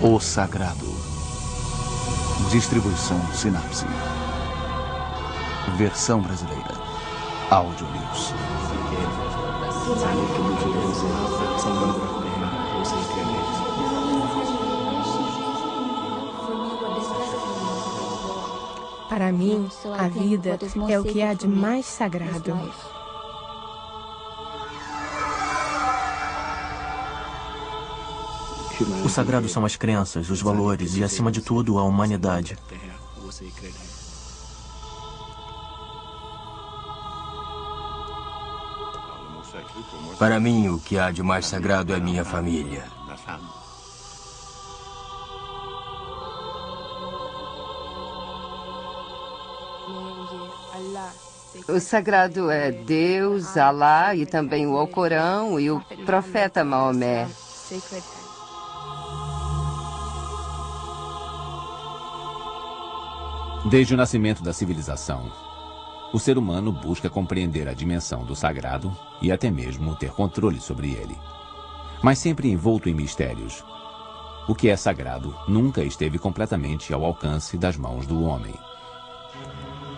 O Sagrado. Distribuição Sinapse. Versão brasileira. Áudio News. Para mim, a vida é o que há de mais sagrado. O sagrado são as crenças, os valores e, acima de tudo, a humanidade. Para mim, o que há de mais sagrado é minha família. O sagrado é Deus, Alá e também o Alcorão e o profeta Maomé. Desde o nascimento da civilização, o ser humano busca compreender a dimensão do sagrado e até mesmo ter controle sobre ele. Mas sempre envolto em mistérios. O que é sagrado nunca esteve completamente ao alcance das mãos do homem.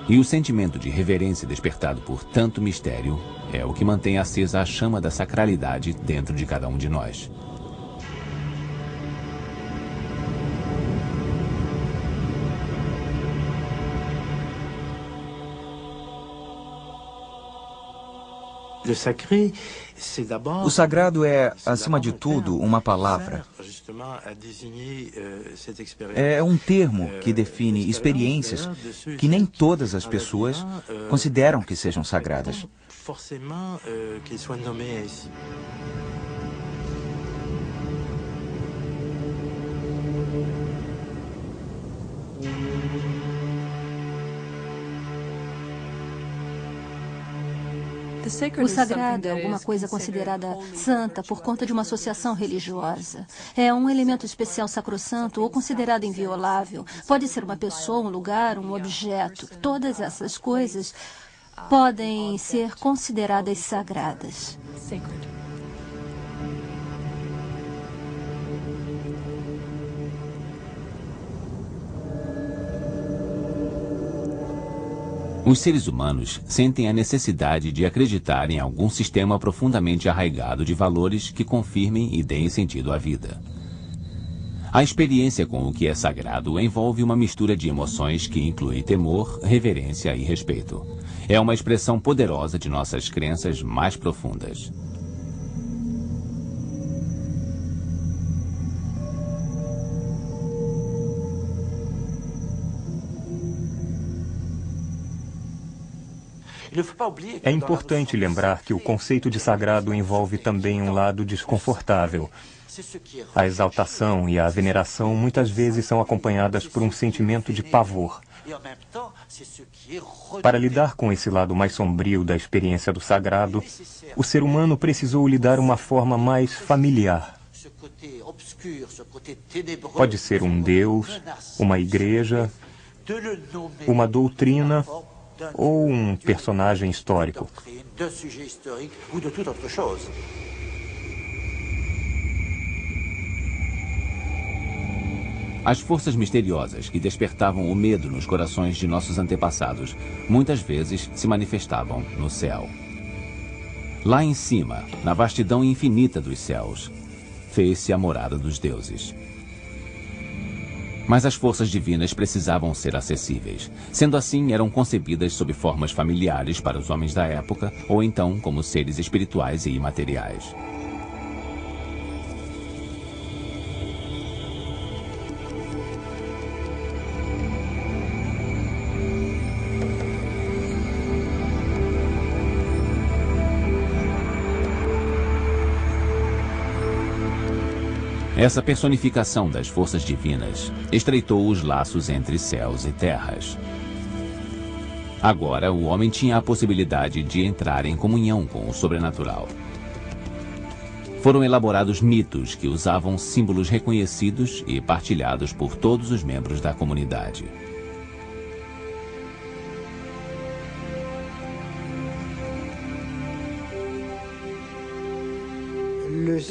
E o sentimento de reverência despertado por tanto mistério é o que mantém acesa a chama da sacralidade dentro de cada um de nós. O sagrado é, acima de tudo, uma palavra. É um termo que define experiências que nem todas as pessoas consideram que sejam sagradas. O sagrado é alguma coisa considerada santa por conta de uma associação religiosa. É um elemento especial sacrossanto ou considerado inviolável. Pode ser uma pessoa, um lugar, um objeto. Todas essas coisas podem ser consideradas sagradas. Os seres humanos sentem a necessidade de acreditar em algum sistema profundamente arraigado de valores que confirmem e deem sentido à vida. A experiência com o que é sagrado envolve uma mistura de emoções que inclui temor, reverência e respeito. É uma expressão poderosa de nossas crenças mais profundas. É importante lembrar que o conceito de sagrado envolve também um lado desconfortável. A exaltação e a veneração muitas vezes são acompanhadas por um sentimento de pavor. Para lidar com esse lado mais sombrio da experiência do sagrado, o ser humano precisou lhe dar uma forma mais familiar. Pode ser um Deus, uma igreja, uma doutrina ou um personagem histórico. As forças misteriosas que despertavam o medo nos corações de nossos antepassados muitas vezes se manifestavam no céu. Lá em cima, na vastidão infinita dos céus, fez-se a morada dos deuses. Mas as forças divinas precisavam ser acessíveis. Sendo assim, eram concebidas sob formas familiares para os homens da época, ou então como seres espirituais e imateriais. Essa personificação das forças divinas estreitou os laços entre céus e terras. Agora, o homem tinha a possibilidade de entrar em comunhão com o sobrenatural. Foram elaborados mitos que usavam símbolos reconhecidos e partilhados por todos os membros da comunidade.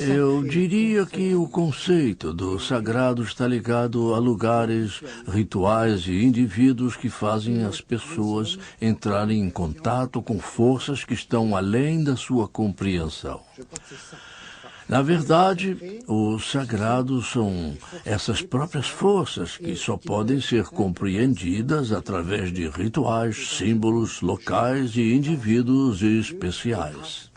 Eu diria que o conceito do sagrado está ligado a lugares, rituais e indivíduos que fazem as pessoas entrarem em contato com forças que estão além da sua compreensão. Na verdade, os sagrados são essas próprias forças que só podem ser compreendidas através de rituais, símbolos locais e indivíduos especiais.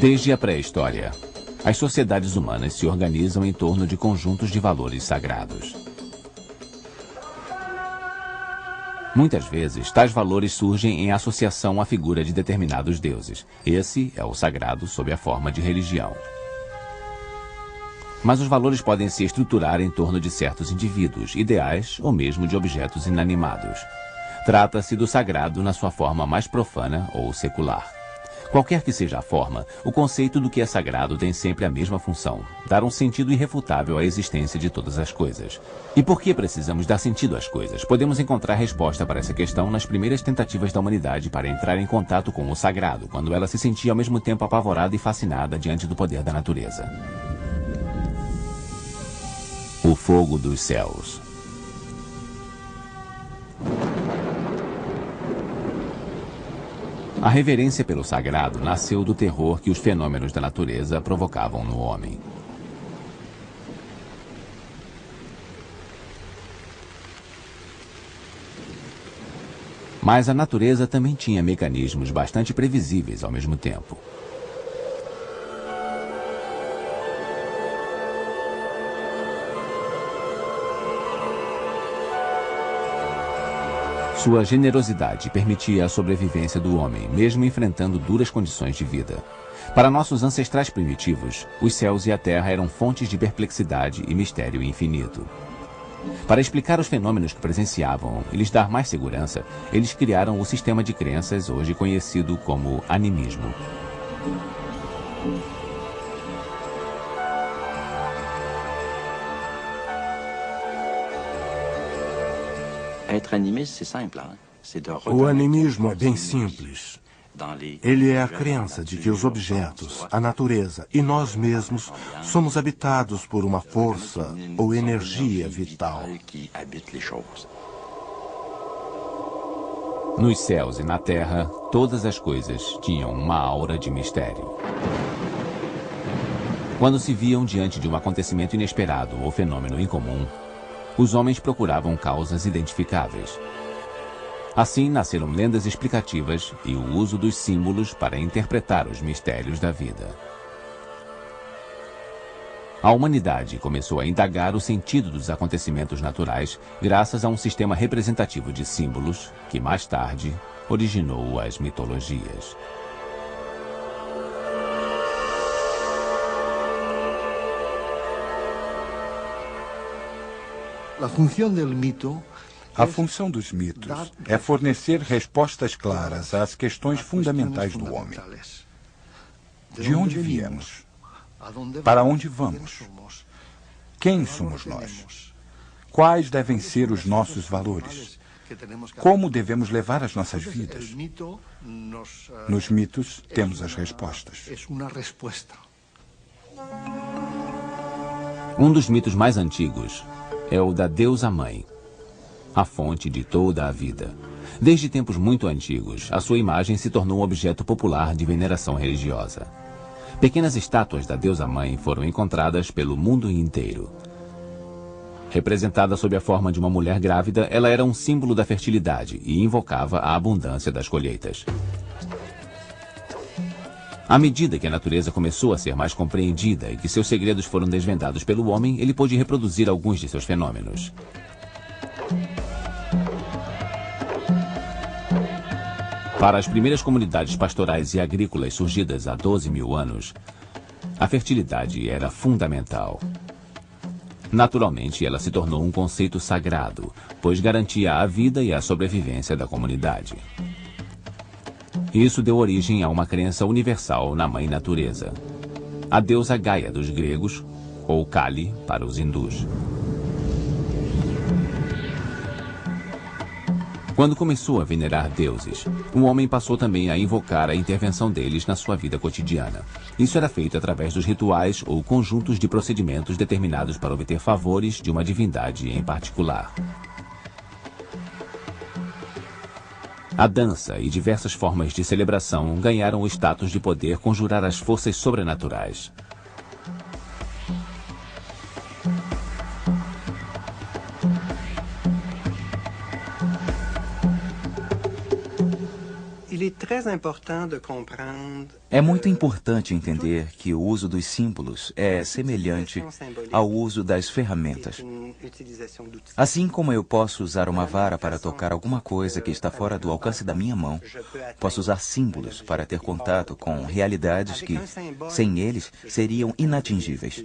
Desde a pré-história, as sociedades humanas se organizam em torno de conjuntos de valores sagrados. Muitas vezes, tais valores surgem em associação à figura de determinados deuses. Esse é o sagrado sob a forma de religião. Mas os valores podem se estruturar em torno de certos indivíduos, ideais ou mesmo de objetos inanimados. Trata-se do sagrado na sua forma mais profana ou secular. Qualquer que seja a forma, o conceito do que é sagrado tem sempre a mesma função: dar um sentido irrefutável à existência de todas as coisas. E por que precisamos dar sentido às coisas? Podemos encontrar resposta para essa questão nas primeiras tentativas da humanidade para entrar em contato com o sagrado, quando ela se sentia ao mesmo tempo apavorada e fascinada diante do poder da natureza. O fogo dos céus. A reverência pelo sagrado nasceu do terror que os fenômenos da natureza provocavam no homem. Mas a natureza também tinha mecanismos bastante previsíveis ao mesmo tempo. Sua generosidade permitia a sobrevivência do homem, mesmo enfrentando duras condições de vida. Para nossos ancestrais primitivos, os céus e a terra eram fontes de perplexidade e mistério infinito. Para explicar os fenômenos que presenciavam e lhes dar mais segurança, eles criaram o sistema de crenças hoje conhecido como animismo. O animismo é bem simples. Ele é a crença de que os objetos, a natureza e nós mesmos somos habitados por uma força ou energia vital. Nos céus e na terra, todas as coisas tinham uma aura de mistério. Quando se viam diante de um acontecimento inesperado ou fenômeno incomum, os homens procuravam causas identificáveis. Assim nasceram lendas explicativas e o uso dos símbolos para interpretar os mistérios da vida. A humanidade começou a indagar o sentido dos acontecimentos naturais graças a um sistema representativo de símbolos que, mais tarde, originou as mitologias. A função dos mitos é fornecer respostas claras às questões fundamentais do homem. De onde viemos? Para onde vamos? Quem somos nós? Quais devem ser os nossos valores? Como devemos levar as nossas vidas? Nos mitos temos as respostas. Um dos mitos mais antigos é o da deusa mãe, a fonte de toda a vida. Desde tempos muito antigos, a sua imagem se tornou um objeto popular de veneração religiosa. Pequenas estátuas da deusa mãe foram encontradas pelo mundo inteiro. Representada sob a forma de uma mulher grávida, ela era um símbolo da fertilidade e invocava a abundância das colheitas. À medida que a natureza começou a ser mais compreendida e que seus segredos foram desvendados pelo homem, ele pôde reproduzir alguns de seus fenômenos. Para as primeiras comunidades pastorais e agrícolas surgidas há 12 mil anos, a fertilidade era fundamental. Naturalmente, ela se tornou um conceito sagrado, pois garantia a vida e a sobrevivência da comunidade. Isso deu origem a uma crença universal na Mãe Natureza, a deusa Gaia dos gregos, ou Kali para os hindus. Quando começou a venerar deuses, o homem passou também a invocar a intervenção deles na sua vida cotidiana. Isso era feito através dos rituais ou conjuntos de procedimentos determinados para obter favores de uma divindade em particular. A dança e diversas formas de celebração ganharam o status de poder conjurar as forças sobrenaturais. É muito importante entender que o uso dos símbolos é semelhante ao uso das ferramentas. Assim como eu posso usar uma vara para tocar alguma coisa que está fora do alcance da minha mão, posso usar símbolos para ter contato com realidades que, sem eles, seriam inatingíveis.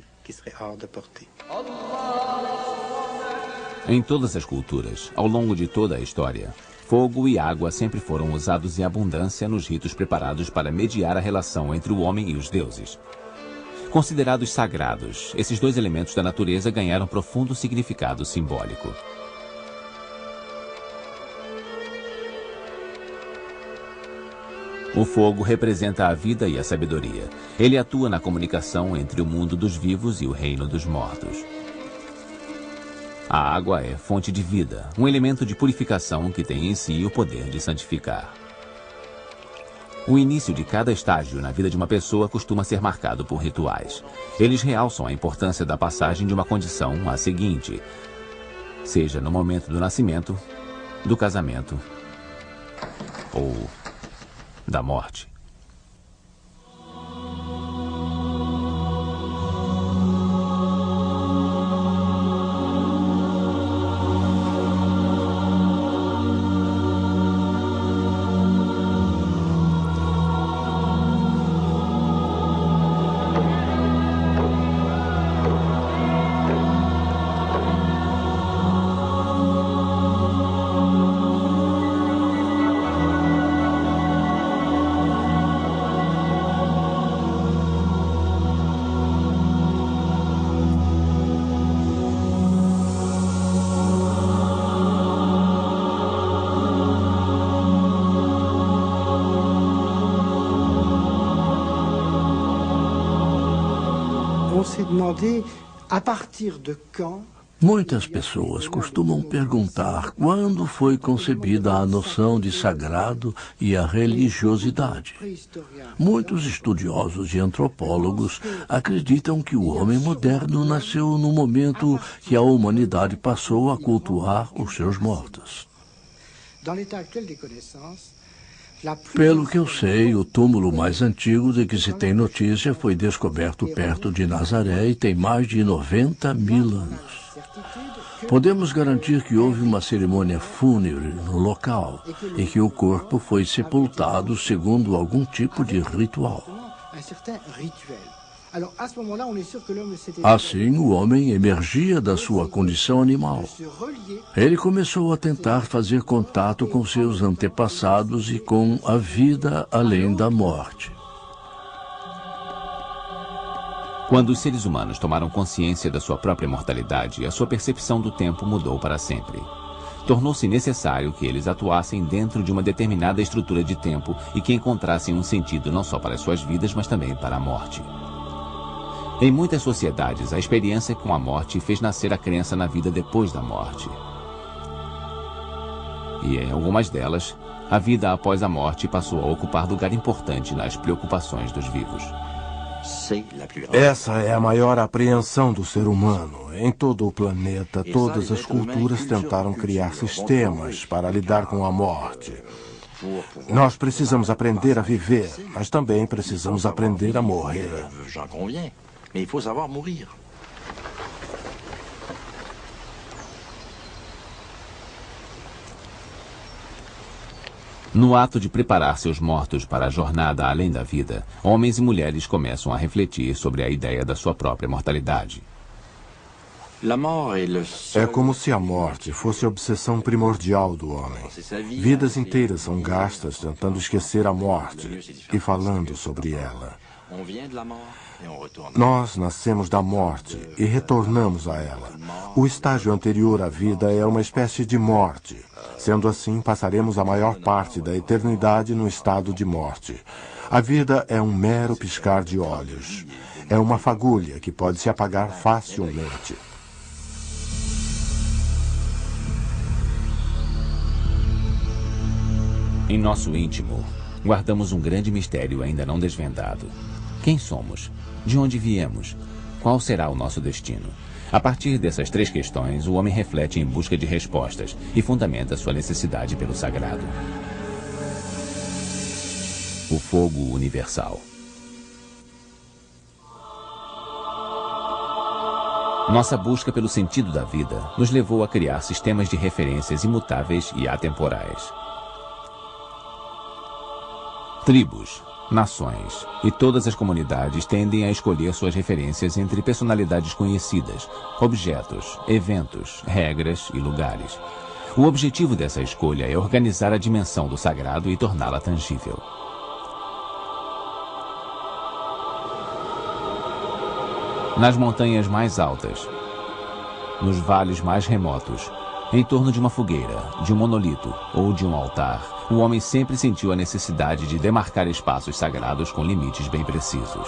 Em todas as culturas, ao longo de toda a história, fogo e água sempre foram usados em abundância nos ritos preparados para mediar a relação entre o homem e os deuses. Considerados sagrados, esses dois elementos da natureza ganharam profundo significado simbólico. O fogo representa a vida e a sabedoria. Ele atua na comunicação entre o mundo dos vivos e o reino dos mortos. A água é fonte de vida, um elemento de purificação que tem em si o poder de santificar. O início de cada estágio na vida de uma pessoa costuma ser marcado por rituais. Eles realçam a importância da passagem de uma condição à seguinte, seja no momento do nascimento, do casamento ou da morte. Muitas pessoas costumam perguntar quando foi concebida a noção de sagrado e a religiosidade. Muitos estudiosos e antropólogos acreditam que o homem moderno nasceu no momento que a humanidade passou a cultuar os seus mortos. Pelo que eu sei, o túmulo mais antigo de que se tem notícia foi descoberto perto de Nazaré e tem mais de 90 mil anos. Podemos garantir que houve uma cerimônia fúnebre no local e que o corpo foi sepultado segundo algum tipo de ritual. Assim, o homem emergia da sua condição animal. Ele começou a tentar fazer contato com seus antepassados e com a vida além da morte. Quando os seres humanos tomaram consciência da sua própria mortalidade, a sua percepção do tempo mudou para sempre. Tornou-se necessário que eles atuassem dentro de uma determinada estrutura de tempo e que encontrassem um sentido não só para as suas vidas, mas também para a morte. Em muitas sociedades, a experiência com a morte fez nascer a crença na vida depois da morte. E em algumas delas, a vida após a morte passou a ocupar lugar importante nas preocupações dos vivos. Essa é a maior apreensão do ser humano. Em todo o planeta, todas as culturas tentaram criar sistemas para lidar com a morte. Nós precisamos aprender a viver, mas também precisamos aprender a morrer. Mais il faut savoir mourir. No ato de preparar seus mortos para a jornada além da vida, homens e mulheres começam a refletir sobre a ideia da sua própria mortalidade. É como se a morte fosse a obsessão primordial do homem. Vidas inteiras são gastas tentando esquecer a morte e falando sobre ela. Nós nascemos da morte e retornamos a ela. O estágio anterior à vida é uma espécie de morte. Sendo assim, passaremos a maior parte da eternidade no estado de morte. A vida é um mero piscar de olhos. É uma fagulha que pode se apagar facilmente. Em nosso íntimo, guardamos um grande mistério ainda não desvendado. Quem somos? De onde viemos? Qual será o nosso destino? A partir dessas 3 questões, o homem reflete em busca de respostas e fundamenta sua necessidade pelo sagrado. O fogo universal. Nossa busca pelo sentido da vida nos levou a criar sistemas de referências imutáveis e atemporais. Tribos, nações e todas as comunidades tendem a escolher suas referências entre personalidades conhecidas, objetos, eventos, regras e lugares. O objetivo dessa escolha é organizar a dimensão do sagrado e torná-la tangível. Nas montanhas mais altas, nos vales mais remotos, em torno de uma fogueira, de um monolito ou de um altar, o homem sempre sentiu a necessidade de demarcar espaços sagrados com limites bem precisos.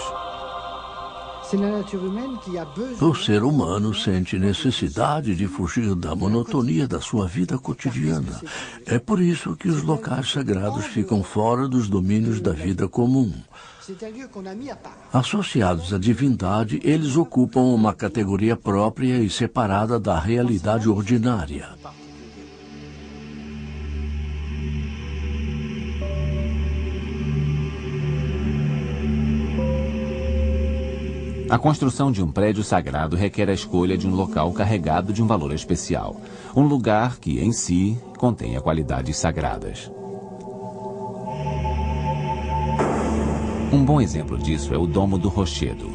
O ser humano sente necessidade de fugir da monotonia da sua vida cotidiana. É por isso que os locais sagrados ficam fora dos domínios da vida comum. Associados à divindade, eles ocupam uma categoria própria e separada da realidade ordinária. A construção de um prédio sagrado requer a escolha de um local carregado de um valor especial. Um lugar que, em si, contenha qualidades sagradas. Um bom exemplo disso é o Domo do Rochedo,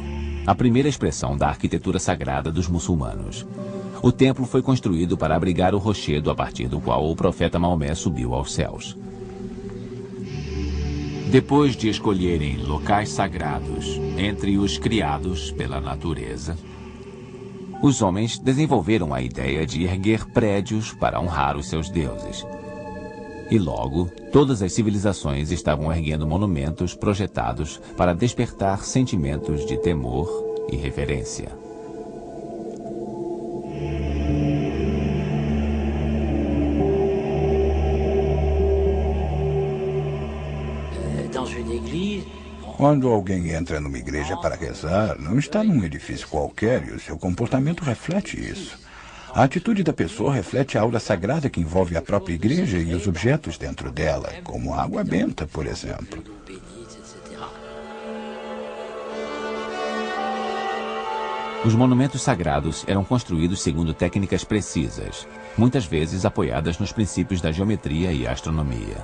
a primeira expressão da arquitetura sagrada dos muçulmanos. O templo foi construído para abrigar o rochedo a partir do qual o profeta Maomé subiu aos céus. Depois de escolherem locais sagrados entre os criados pela natureza, os homens desenvolveram a ideia de erguer prédios para honrar os seus deuses. E logo, todas as civilizações estavam erguendo monumentos projetados para despertar sentimentos de temor e reverência. Quando alguém entra numa igreja para rezar, não está num edifício qualquer e o seu comportamento reflete isso. A atitude da pessoa reflete a aura sagrada que envolve a própria igreja e os objetos dentro dela, como a água benta, por exemplo. Os monumentos sagrados eram construídos segundo técnicas precisas, muitas vezes apoiadas nos princípios da geometria e astronomia.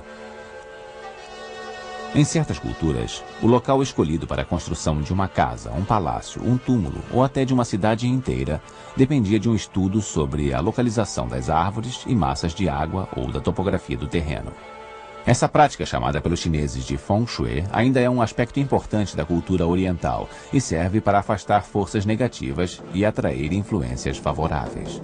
Em certas culturas, o local escolhido para a construção de uma casa, um palácio, um túmulo ou até de uma cidade inteira dependia de um estudo sobre a localização das árvores e massas de água ou da topografia do terreno. Essa prática, chamada pelos chineses de Feng Shui, ainda é um aspecto importante da cultura oriental e serve para afastar forças negativas e atrair influências favoráveis.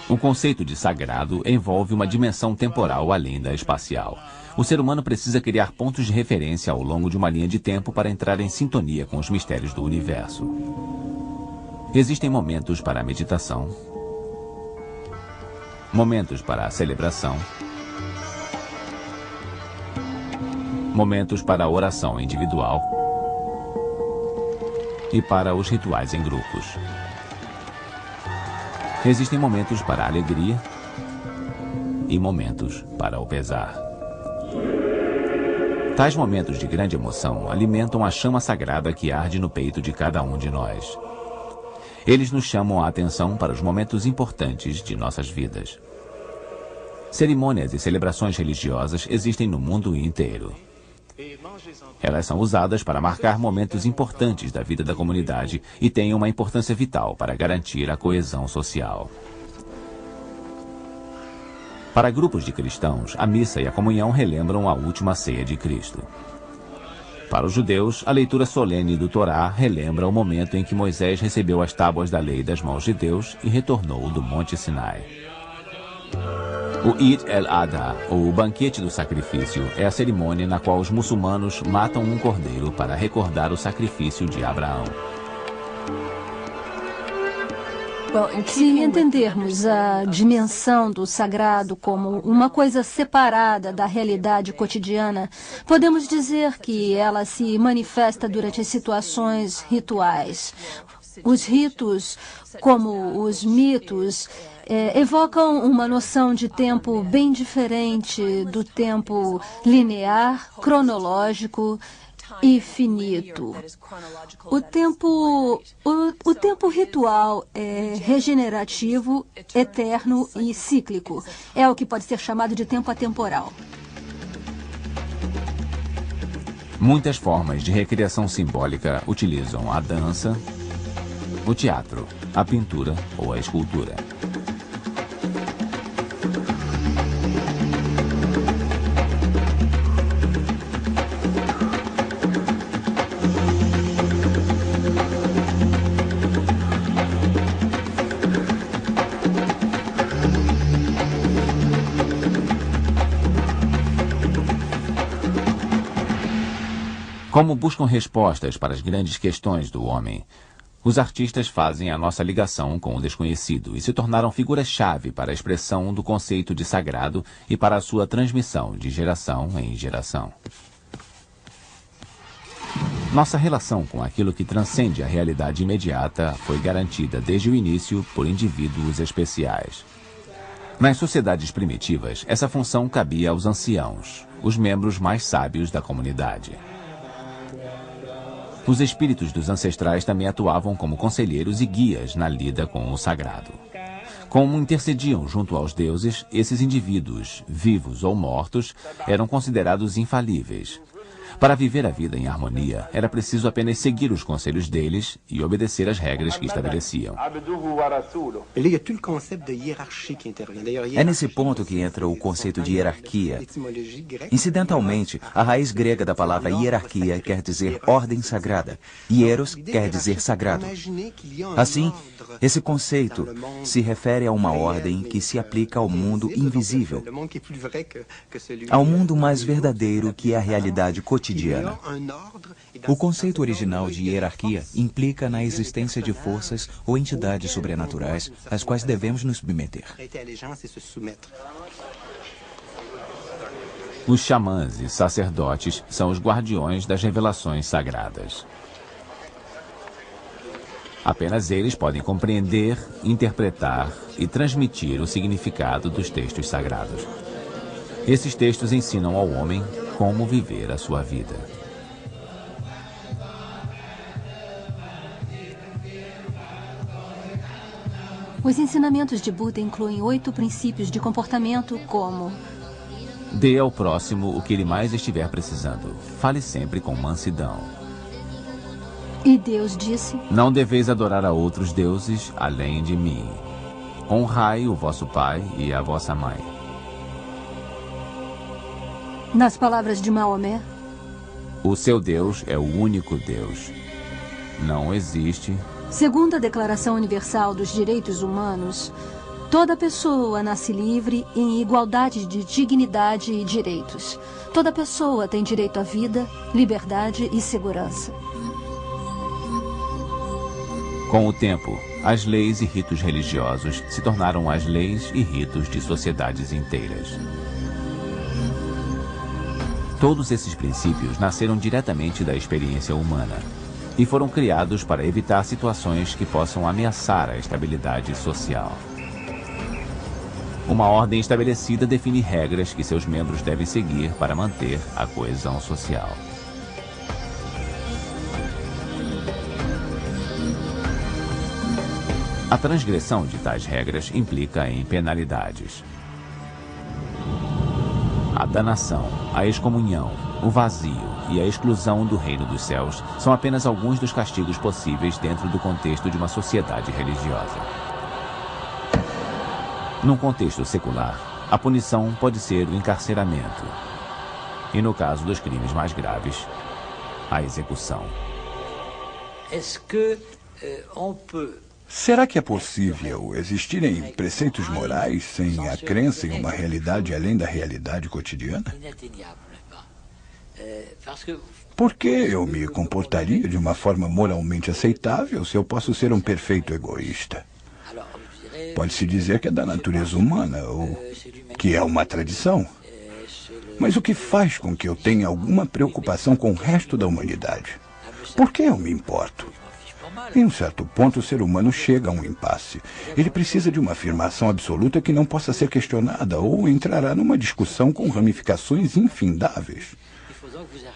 O conceito de sagrado envolve uma dimensão temporal além da espacial. O ser humano precisa criar pontos de referência ao longo de uma linha de tempo para entrar em sintonia com os mistérios do universo. Existem momentos para a meditação, momentos para a celebração, momentos para a oração individual e para os rituais em grupos. Existem momentos para a alegria e momentos para o pesar. Tais momentos de grande emoção alimentam a chama sagrada que arde no peito de cada um de nós. Eles nos chamam a atenção para os momentos importantes de nossas vidas. Cerimônias e celebrações religiosas existem no mundo inteiro. Elas são usadas para marcar momentos importantes da vida da comunidade e têm uma importância vital para garantir a coesão social. Para grupos de cristãos, a missa e a comunhão relembram a última ceia de Cristo. Para os judeus, a leitura solene do Torá relembra o momento em que Moisés recebeu as tábuas da lei das mãos de Deus e retornou do Monte Sinai. O Eid el-Adha, ou o banquete do sacrifício, é a cerimônia na qual os muçulmanos matam um cordeiro para recordar o sacrifício de Abraão. Se entendermos a dimensão do sagrado como uma coisa separada da realidade cotidiana, podemos dizer que ela se manifesta durante as situações rituais. Os ritos, como os mitos, evocam uma noção de tempo bem diferente do tempo linear, cronológico e finito. O tempo ritual é regenerativo, eterno e cíclico. É o que pode ser chamado de tempo atemporal. Muitas formas de recriação simbólica utilizam a dança, o teatro, a pintura ou a escultura. Como buscam respostas para as grandes questões do homem, os artistas fazem a nossa ligação com o desconhecido e se tornaram figuras-chave para a expressão do conceito de sagrado e para a sua transmissão de geração em geração. Nossa relação com aquilo que transcende a realidade imediata foi garantida desde o início por indivíduos especiais. Nas sociedades primitivas, essa função cabia aos anciãos, os membros mais sábios da comunidade. Os espíritos dos ancestrais também atuavam como conselheiros e guias na lida com o sagrado. Como intercediam junto aos deuses, esses indivíduos, vivos ou mortos, eram considerados infalíveis. Para viver a vida em harmonia, era preciso apenas seguir os conselhos deles e obedecer às regras que estabeleciam. É nesse ponto que entra o conceito de hierarquia. Incidentalmente, a raiz grega da palavra hierarquia quer dizer ordem sagrada. Hieros quer dizer sagrado. Assim, esse conceito se refere a uma ordem que se aplica ao mundo invisível, ao mundo mais verdadeiro que é a realidade cotidiana. O conceito original de hierarquia implica na existência de forças ou entidades sobrenaturais às quais devemos nos submeter. Os xamãs e sacerdotes são os guardiões das revelações sagradas. Apenas eles podem compreender, interpretar e transmitir o significado dos textos sagrados. Esses textos ensinam ao homem como viver a sua vida. Os ensinamentos de Buda incluem 8 princípios de comportamento, como: dê ao próximo o que ele mais estiver precisando. Fale sempre com mansidão. E Deus disse: não deveis adorar a outros deuses além de mim. Honrai o vosso pai e a vossa mãe. Nas palavras de Maomé: o seu Deus é o único Deus. Não existe. Segundo a Declaração Universal dos Direitos Humanos, toda pessoa nasce livre em igualdade de dignidade e direitos. Toda pessoa tem direito à vida, liberdade e segurança. Com o tempo, as leis e ritos religiosos se tornaram as leis e ritos de sociedades inteiras. Todos esses princípios nasceram diretamente da experiência humana e foram criados para evitar situações que possam ameaçar a estabilidade social. Uma ordem estabelecida define regras que seus membros devem seguir para manter a coesão social. A transgressão de tais regras implica em penalidades. A danação, a excomunhão, o vazio e a exclusão do reino dos céus são apenas alguns dos castigos possíveis dentro do contexto de uma sociedade religiosa. Num contexto secular, a punição pode ser o encarceramento. E no caso dos crimes mais graves, a execução. Será que é possível existirem preceitos morais sem a crença em uma realidade além da realidade cotidiana? Por que eu me comportaria de uma forma moralmente aceitável se eu posso ser um perfeito egoísta? Pode-se dizer que é da natureza humana, ou que é uma tradição. Mas o que faz com que eu tenha alguma preocupação com o resto da humanidade? Por que eu me importo? Em um certo ponto, o ser humano chega a um impasse. Ele precisa de uma afirmação absoluta que não possa ser questionada ou entrará numa discussão com ramificações infindáveis.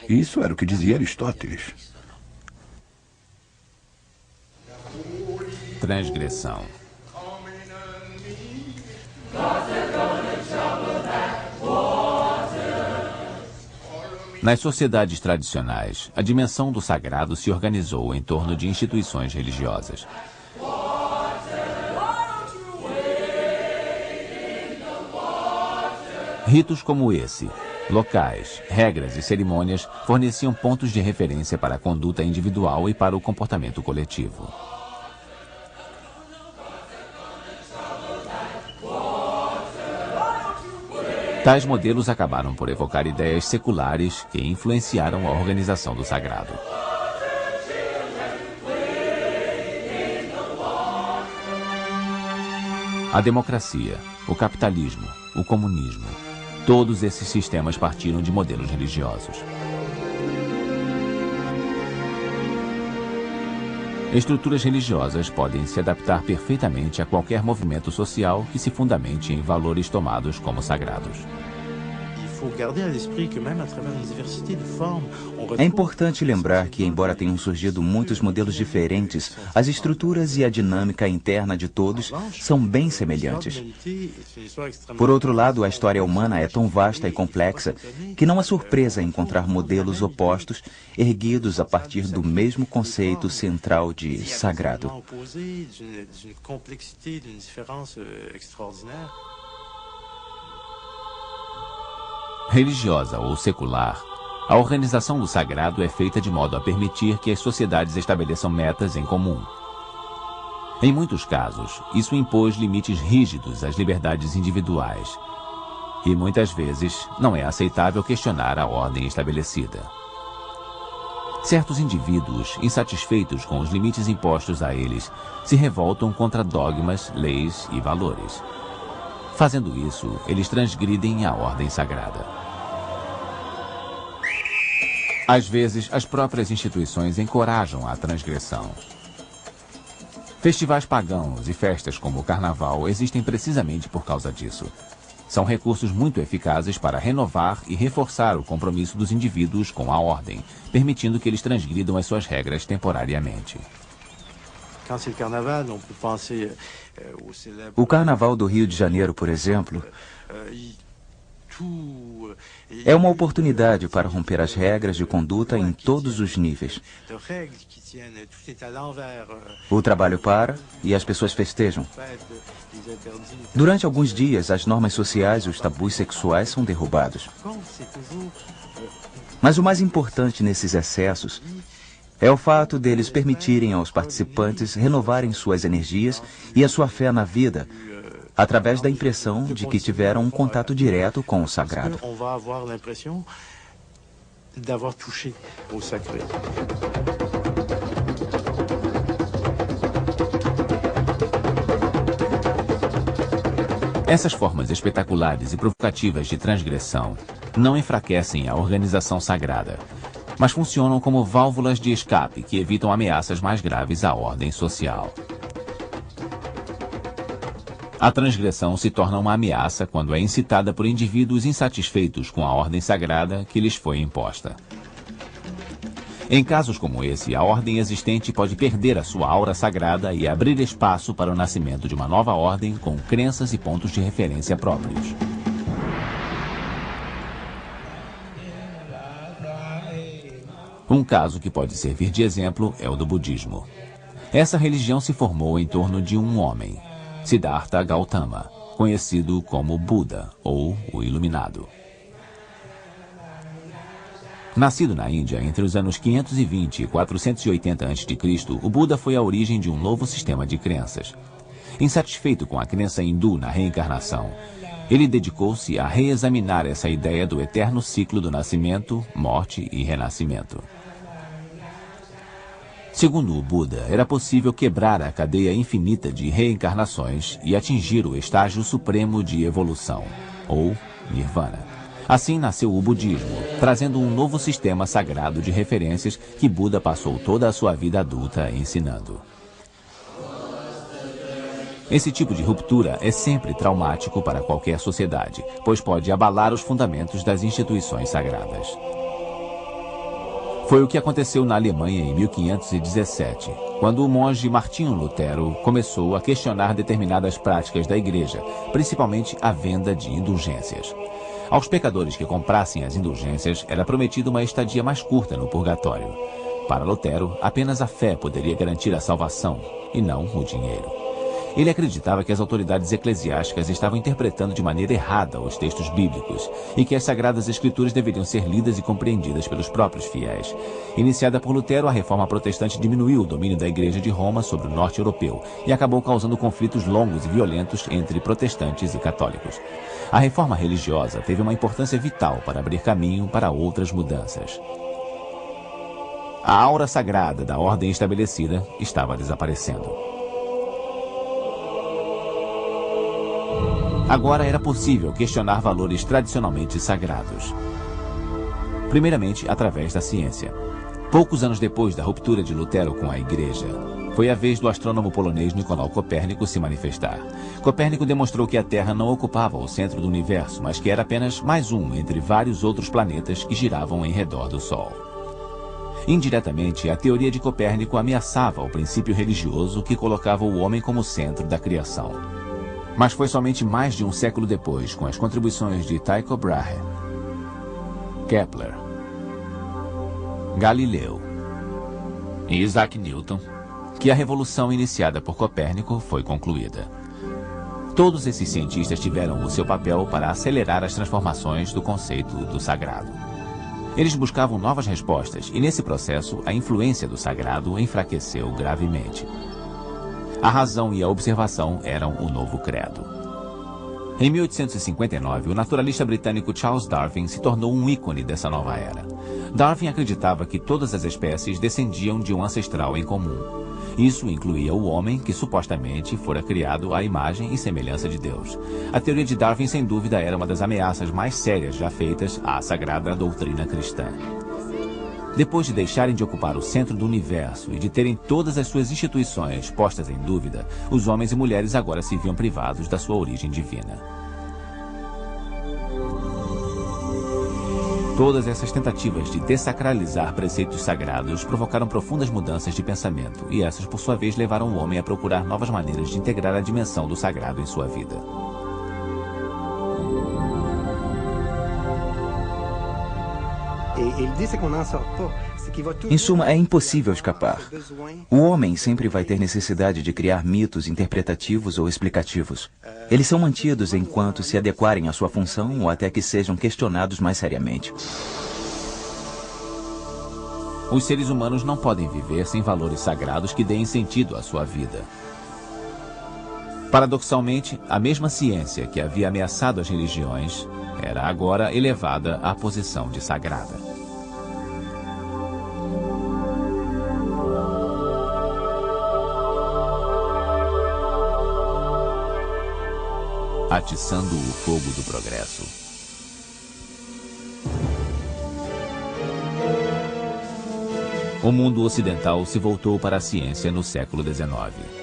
Isso era o que dizia Aristóteles. Transgressão. Nas sociedades tradicionais, a dimensão do sagrado se organizou em torno de instituições religiosas. Ritos como esse, locais, regras e cerimônias forneciam pontos de referência para a conduta individual e para o comportamento coletivo. Tais modelos acabaram por evocar ideias seculares que influenciaram a organização do sagrado. A democracia, o capitalismo, o comunismo, todos esses sistemas partiram de modelos religiosos. Estruturas religiosas podem se adaptar perfeitamente a qualquer movimento social que se fundamente em valores tomados como sagrados. É importante lembrar que, embora tenham surgido muitos modelos diferentes, as estruturas e a dinâmica interna de todos são bem semelhantes. Por outro lado, a história humana é tão vasta e complexa que não é surpresa encontrar modelos opostos erguidos a partir do mesmo conceito central de sagrado. Religiosa ou secular, a organização do sagrado é feita de modo a permitir que as sociedades estabeleçam metas em comum. Em muitos casos, isso impôs limites rígidos às liberdades individuais. E muitas vezes, não é aceitável questionar a ordem estabelecida. Certos indivíduos, insatisfeitos com os limites impostos a eles, se revoltam contra dogmas, leis e valores. Fazendo isso, eles transgridem a ordem sagrada. Às vezes, as próprias instituições encorajam a transgressão. Festivais pagãos e festas como o Carnaval existem precisamente por causa disso. São recursos muito eficazes para renovar e reforçar o compromisso dos indivíduos com a ordem, permitindo que eles transgridam as suas regras temporariamente. O Carnaval do Rio de Janeiro, por exemplo, é uma oportunidade para romper as regras de conduta em todos os níveis. O trabalho para e as pessoas festejam. Durante alguns dias, as normas sociais e os tabus sexuais são derrubados. Mas o mais importante nesses excessos é o fato deles permitirem aos participantes renovarem suas energias e a sua fé na vida, através da impressão de que tiveram um contato direto com o sagrado. Essas formas espetaculares e provocativas de transgressão não enfraquecem a organização sagrada, mas funcionam como válvulas de escape que evitam ameaças mais graves à ordem social. A transgressão se torna uma ameaça quando é incitada por indivíduos insatisfeitos com a ordem sagrada que lhes foi imposta. Em casos como esse, a ordem existente pode perder a sua aura sagrada e abrir espaço para o nascimento de uma nova ordem com crenças e pontos de referência próprios. Um caso que pode servir de exemplo é o do budismo. Essa religião se formou em torno de um homem, Siddhartha Gautama, conhecido como Buda, ou o Iluminado. Nascido na Índia entre os anos 520 e 480 a.C., o Buda foi a origem de um novo sistema de crenças. Insatisfeito com a crença hindu na reencarnação, ele dedicou-se a reexaminar essa ideia do eterno ciclo do nascimento, morte e renascimento. Segundo o Buda, era possível quebrar a cadeia infinita de reencarnações e atingir o estágio supremo de evolução, ou Nirvana. Assim nasceu o budismo, trazendo um novo sistema sagrado de referências que Buda passou toda a sua vida adulta ensinando. Esse tipo de ruptura é sempre traumático para qualquer sociedade, pois pode abalar os fundamentos das instituições sagradas. Foi o que aconteceu na Alemanha em 1517, quando o monge Martinho Lutero começou a questionar determinadas práticas da igreja, principalmente a venda de indulgências. Aos pecadores que comprassem as indulgências era prometida uma estadia mais curta no purgatório. Para Lutero, apenas a fé poderia garantir a salvação, e não o dinheiro. Ele acreditava que as autoridades eclesiásticas estavam interpretando de maneira errada os textos bíblicos e que as Sagradas Escrituras deveriam ser lidas e compreendidas pelos próprios fiéis. Iniciada por Lutero, a reforma protestante diminuiu o domínio da Igreja de Roma sobre o norte europeu e acabou causando conflitos longos e violentos entre protestantes e católicos. A reforma religiosa teve uma importância vital para abrir caminho para outras mudanças. A aura sagrada da ordem estabelecida estava desaparecendo. Agora era possível questionar valores tradicionalmente sagrados. Primeiramente, através da ciência. Poucos anos depois da ruptura de Lutero com a Igreja, foi a vez do astrônomo polonês Nicolau Copérnico se manifestar. Copérnico demonstrou que a Terra não ocupava o centro do universo, mas que era apenas mais um entre vários outros planetas que giravam em redor do Sol. Indiretamente, a teoria de Copérnico ameaçava o princípio religioso que colocava o homem como centro da criação. Mas foi somente mais de um século depois, com as contribuições de Tycho Brahe, Kepler, Galileu e Isaac Newton, que a revolução iniciada por Copérnico foi concluída. Todos esses cientistas tiveram o seu papel para acelerar as transformações do conceito do sagrado. Eles buscavam novas respostas e, nesse processo, a influência do sagrado enfraqueceu gravemente. A razão e a observação eram o novo credo. Em 1859, o naturalista britânico Charles Darwin se tornou um ícone dessa nova era. Darwin acreditava que todas as espécies descendiam de um ancestral em comum. Isso incluía o homem, que supostamente fora criado à imagem e semelhança de Deus. A teoria de Darwin, sem dúvida, era uma das ameaças mais sérias já feitas à sagrada doutrina cristã. Depois de deixarem de ocupar o centro do universo e de terem todas as suas instituições postas em dúvida, os homens e mulheres agora se viam privados da sua origem divina. Todas essas tentativas de dessacralizar preceitos sagrados provocaram profundas mudanças de pensamento, e essas, por sua vez, levaram o homem a procurar novas maneiras de integrar a dimensão do sagrado em sua vida. Em suma, é impossível escapar. O homem sempre vai ter necessidade de criar mitos interpretativos ou explicativos. Eles são mantidos enquanto se adequarem à sua função ou até que sejam questionados mais seriamente. Os seres humanos não podem viver sem valores sagrados que deem sentido à sua vida. Paradoxalmente, a mesma ciência que havia ameaçado as religiões era agora elevada à posição de sagrada. Atiçando o fogo do progresso. O mundo ocidental se voltou para a ciência no século XIX.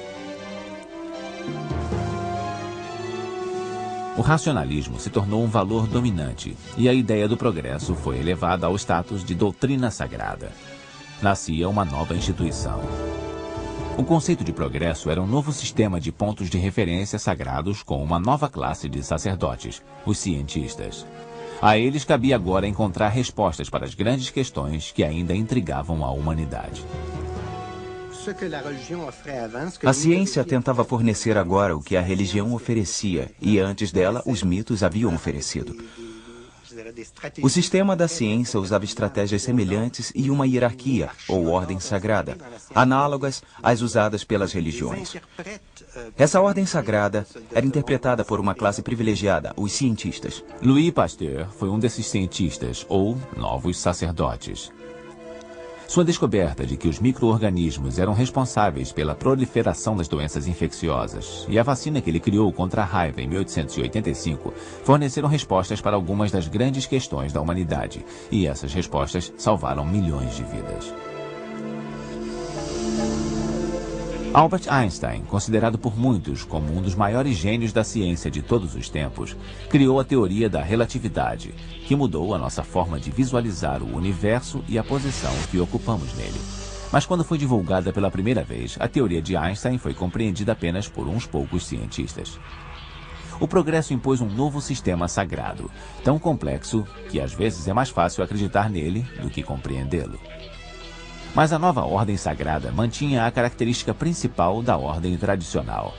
O racionalismo se tornou um valor dominante e a ideia do progresso foi elevada ao status de doutrina sagrada. Nascia uma nova instituição. O conceito de progresso era um novo sistema de pontos de referência sagrados com uma nova classe de sacerdotes, os cientistas. A eles cabia agora encontrar respostas para as grandes questões que ainda intrigavam a humanidade. A ciência tentava fornecer agora o que a religião oferecia, e antes dela, os mitos haviam oferecido. O sistema da ciência usava estratégias semelhantes e uma hierarquia, ou ordem sagrada, análogas às usadas pelas religiões. Essa ordem sagrada era interpretada por uma classe privilegiada, os cientistas. Louis Pasteur foi um desses cientistas, ou novos sacerdotes. Sua descoberta de que os micro-organismos eram responsáveis pela proliferação das doenças infecciosas e a vacina que ele criou contra a raiva em 1885 forneceram respostas para algumas das grandes questões da humanidade, e essas respostas salvaram milhões de vidas. Albert Einstein, considerado por muitos como um dos maiores gênios da ciência de todos os tempos, criou a teoria da relatividade, que mudou a nossa forma de visualizar o universo e a posição que ocupamos nele. Mas quando foi divulgada pela primeira vez, a teoria de Einstein foi compreendida apenas por uns poucos cientistas. O progresso impôs um novo sistema sagrado, tão complexo que às vezes é mais fácil acreditar nele do que compreendê-lo. Mas a nova ordem sagrada mantinha a característica principal da ordem tradicional.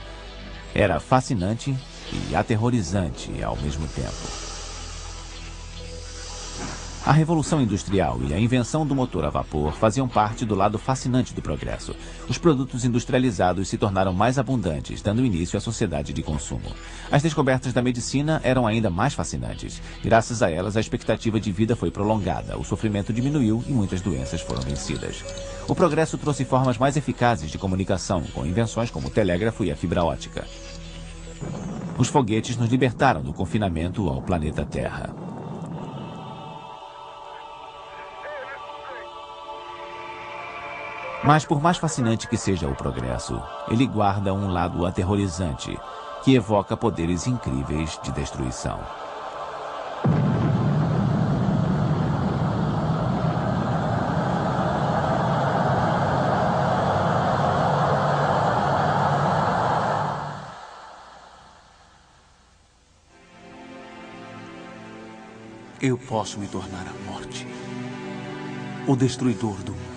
Era fascinante e aterrorizante ao mesmo tempo. A Revolução Industrial e a invenção do motor a vapor faziam parte do lado fascinante do progresso. Os produtos industrializados se tornaram mais abundantes, dando início à sociedade de consumo. As descobertas da medicina eram ainda mais fascinantes. Graças a elas, a expectativa de vida foi prolongada, o sofrimento diminuiu e muitas doenças foram vencidas. O progresso trouxe formas mais eficazes de comunicação, com invenções como o telégrafo e a fibra óptica. Os foguetes nos libertaram do confinamento ao planeta Terra. Mas por mais fascinante que seja o progresso, ele guarda um lado aterrorizante, que evoca poderes incríveis de destruição. Eu posso me tornar a morte, o destruidor do mundo.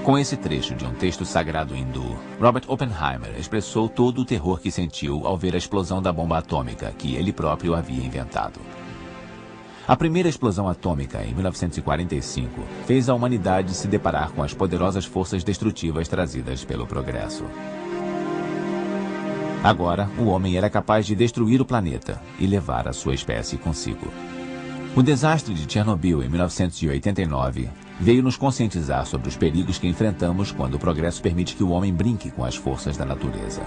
Com esse trecho de um texto sagrado hindu, Robert Oppenheimer expressou todo o terror que sentiu ao ver a explosão da bomba atômica que ele próprio havia inventado. A primeira explosão atômica, em 1945, fez a humanidade se deparar com as poderosas forças destrutivas trazidas pelo progresso. Agora, o homem era capaz de destruir o planeta e levar a sua espécie consigo. O desastre de Chernobyl, em 1989, veio nos conscientizar sobre os perigos que enfrentamos quando o progresso permite que o homem brinque com as forças da natureza.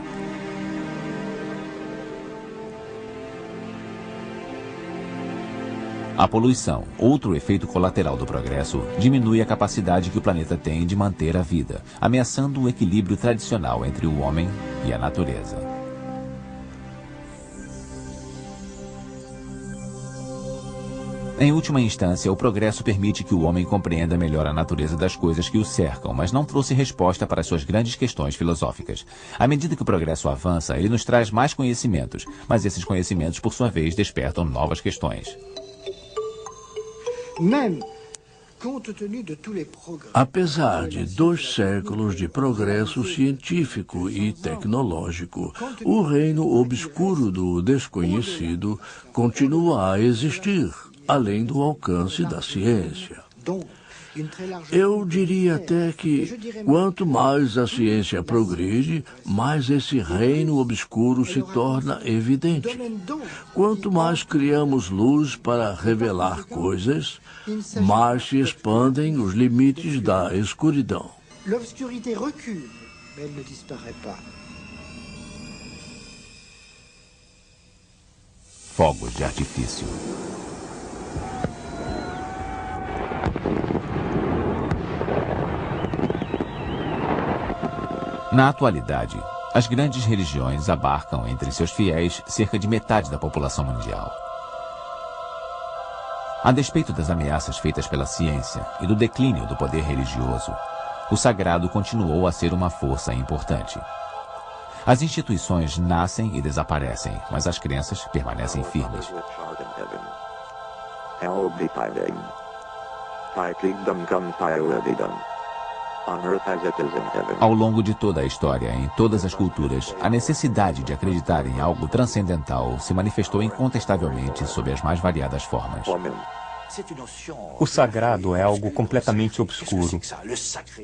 A poluição, outro efeito colateral do progresso, diminui a capacidade que o planeta tem de manter a vida, ameaçando o equilíbrio tradicional entre o homem e a natureza. Em última instância, o progresso permite que o homem compreenda melhor a natureza das coisas que o cercam, mas não trouxe resposta para as suas grandes questões filosóficas. À medida que o progresso avança, ele nos traz mais conhecimentos, mas esses conhecimentos, por sua vez, despertam novas questões. Apesar de 2 séculos de progresso científico e tecnológico, o reino obscuro do desconhecido continua a existir, além do alcance da ciência. Eu diria até que, quanto mais a ciência progride, mais esse reino obscuro se torna evidente. Quanto mais criamos luz para revelar coisas, mais se expandem os limites da escuridão. Fogos de artifício. Na atualidade, as grandes religiões abarcam entre seus fiéis cerca de metade da população mundial. A despeito das ameaças feitas pela ciência e do declínio do poder religioso, o sagrado continuou a ser uma força importante. As instituições nascem e desaparecem, mas as crenças permanecem firmes. Ao longo de toda a história, em todas as culturas, a necessidade de acreditar em algo transcendental se manifestou incontestavelmente sob as mais variadas formas. O sagrado é algo completamente obscuro.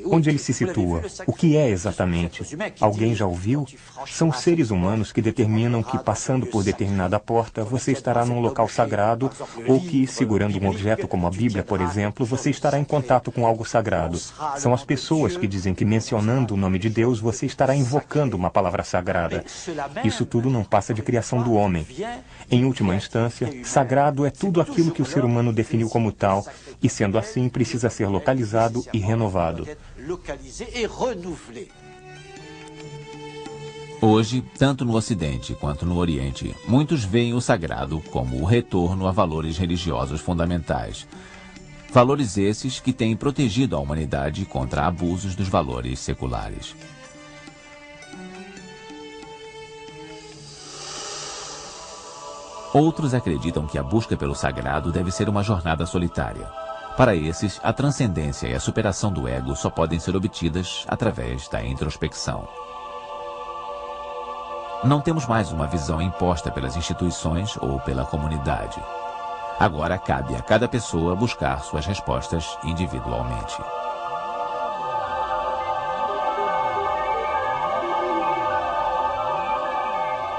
Onde ele se situa? O que é exatamente? Alguém já ouviu? São seres humanos que determinam que, passando por determinada porta, você estará num local sagrado, ou que, segurando um objeto como a Bíblia, por exemplo, você estará em contato com algo sagrado. São as pessoas que dizem que, mencionando o nome de Deus, você estará invocando uma palavra sagrada. Isso tudo não passa de criação do homem. Em última instância, sagrado é tudo aquilo que o ser humano definiu como tal, e sendo assim, precisa ser localizado e renovado. Hoje, tanto no Ocidente quanto no Oriente, muitos veem o sagrado como o retorno a valores religiosos fundamentais. Valores esses que têm protegido a humanidade contra abusos dos valores seculares. Outros acreditam que a busca pelo sagrado deve ser uma jornada solitária. Para esses, a transcendência e a superação do ego só podem ser obtidas através da introspecção. Não temos mais uma visão imposta pelas instituições ou pela comunidade. Agora cabe a cada pessoa buscar suas respostas individualmente.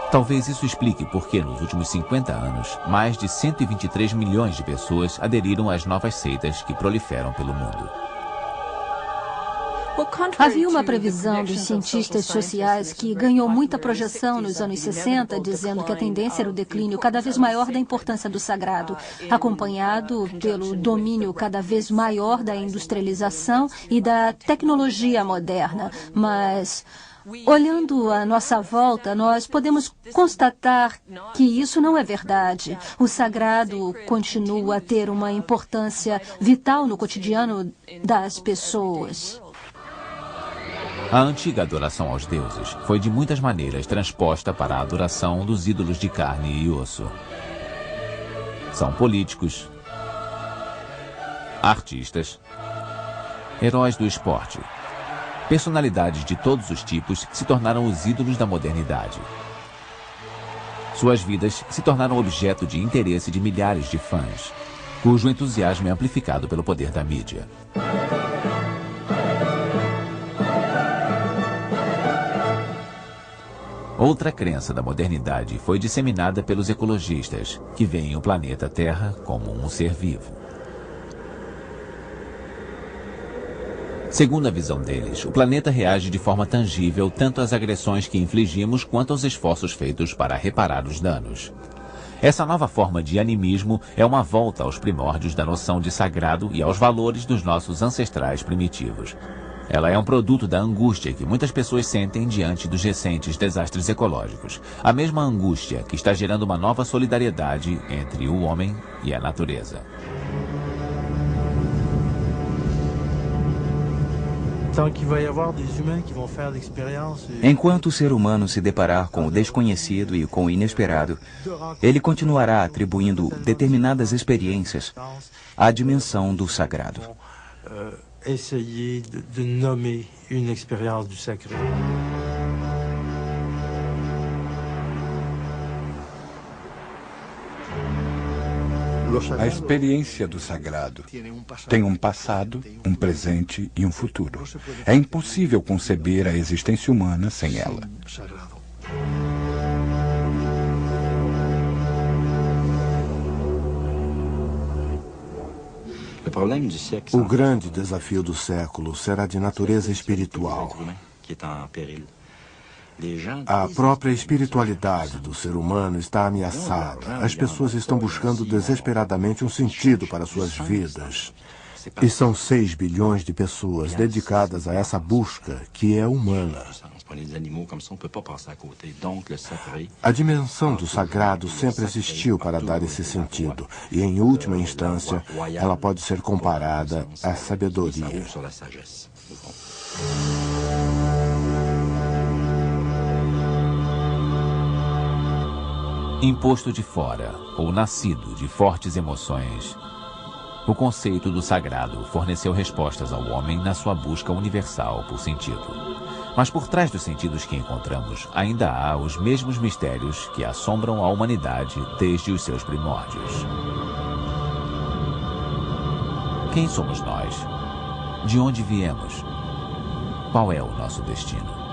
Talvez isso explique por que, nos últimos 50 anos, mais de 123 milhões de pessoas aderiram às novas seitas que proliferam pelo mundo. Havia uma previsão dos cientistas sociais que ganhou muita projeção nos anos 60, dizendo que a tendência era o declínio cada vez maior da importância do sagrado, acompanhado pelo domínio cada vez maior da industrialização e da tecnologia moderna. Mas, olhando à nossa volta, nós podemos constatar que isso não é verdade. O sagrado continua a ter uma importância vital no cotidiano das pessoas. A antiga adoração aos deuses foi de muitas maneiras transposta para a adoração dos ídolos de carne e osso. São políticos, artistas, heróis do esporte, personalidades de todos os tipos que se tornaram os ídolos da modernidade. Suas vidas se tornaram objeto de interesse de milhares de fãs, cujo entusiasmo é amplificado pelo poder da mídia. Outra crença da modernidade foi disseminada pelos ecologistas, que veem o planeta Terra como um ser vivo. Segundo a visão deles, o planeta reage de forma tangível tanto às agressões que infligimos quanto aos esforços feitos para reparar os danos. Essa nova forma de animismo é uma volta aos primórdios da noção de sagrado e aos valores dos nossos ancestrais primitivos. Ela é um produto da angústia que muitas pessoas sentem diante dos recentes desastres ecológicos. A mesma angústia que está gerando uma nova solidariedade entre o homem e a natureza. Enquanto o ser humano se deparar com o desconhecido e com o inesperado, ele continuará atribuindo determinadas experiências à dimensão do sagrado. Essayer de nommer une expérience du sacré. A experiência do sagrado tem um passado, um presente e um futuro. É impossível conceber a existência humana sem ela. O grande desafio do século será de natureza espiritual. A própria espiritualidade do ser humano está ameaçada. As pessoas estão buscando desesperadamente um sentido para suas vidas. E são 6 bilhões de pessoas dedicadas a essa busca que é humana. A dimensão do sagrado sempre existiu para dar esse sentido, e em última instância, ela pode ser comparada à sabedoria. Imposto de fora, ou nascido de fortes emoções, o conceito do sagrado forneceu respostas ao homem na sua busca universal por sentido. Mas por trás dos sentidos que encontramos, ainda há os mesmos mistérios que assombram a humanidade desde os seus primórdios. Quem somos nós? De onde viemos? Qual é o nosso destino?